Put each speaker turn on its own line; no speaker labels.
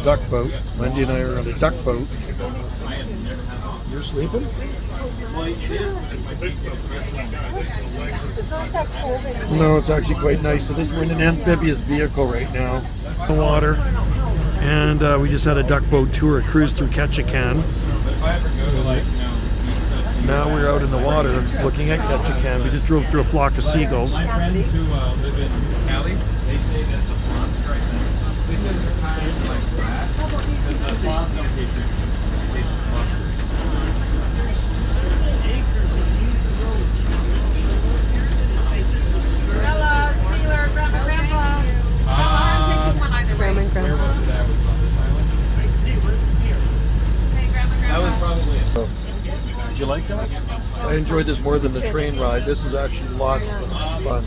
Duck boat. Wendy and I are on a duck boat. You're sleeping? No, it's actually quite nice. So we're in an amphibious vehicle right now. The water. And we just had a duck boat tour, a cruise through Ketchican. Now we're out in the water looking at Ketchican. We just drove through a flock of seagulls.
My friends who live in Cali, they say that the ponds are they said it's kind of like that because the ponds don't taste it.
Hello, Taylor, Grandma, Grandpa. I'm taking one either way.
Where was it at? Was it on this island?
Hey, Grandma,
That was
Grandpa.
probably it.
Did you like that? I enjoyed this more than the train ride. This is actually lots of fun.